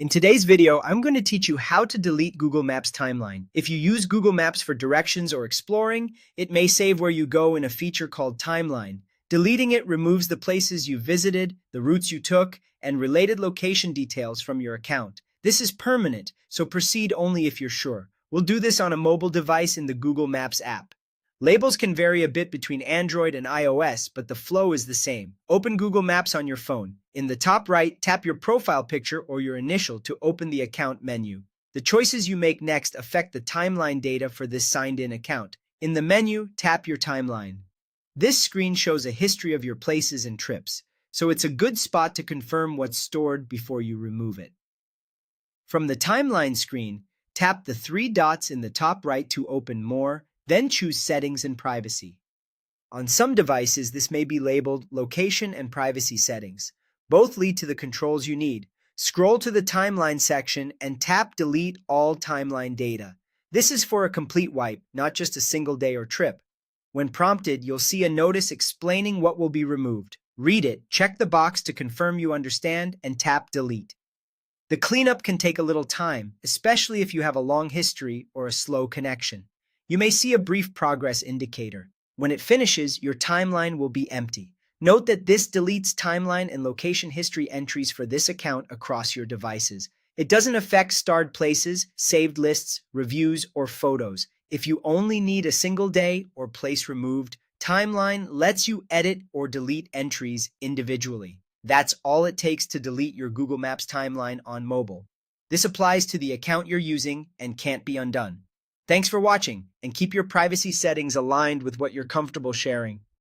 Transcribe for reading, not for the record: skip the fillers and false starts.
In today's video, I'm going to teach you how to delete Google Maps timeline. If you use Google Maps for directions or exploring, it may save where you go in a feature called Timeline. Deleting it removes the places you visited, the routes you took, and related location details from your account. This is permanent, so proceed only if you're sure. We'll do this on a mobile device in the Google Maps app. Labels can vary a bit between Android and iOS, but the flow is the same. Open Google Maps on your phone. In the top right, tap your profile picture or your initial to open the account menu. The choices you make next affect the timeline data for this signed-in account. In the menu, tap your timeline. This screen shows a history of your places and trips, so it's a good spot to confirm what's stored before you remove it. From the timeline screen, tap the three dots in the top right to open More, then choose Settings and Privacy. On some devices, this may be labeled Location and Privacy Settings. Both lead to the controls you need. Scroll to the Timeline section and tap Delete All Timeline Data. This is for a complete wipe, not just a single day or trip. When prompted, you'll see a notice explaining what will be removed. Read it, check the box to confirm you understand, and tap Delete. The cleanup can take a little time, especially if you have a long history or a slow connection. You may see a brief progress indicator. When it finishes, your timeline will be empty. Note that this deletes timeline and location history entries for this account across your devices. It doesn't affect starred places, saved lists, reviews, or photos. If you only need a single day or place removed, Timeline lets you edit or delete entries individually. That's all it takes to delete your Google Maps timeline on mobile. This applies to the account you're using and can't be undone. Thanks for watching, and keep your privacy settings aligned with what you're comfortable sharing.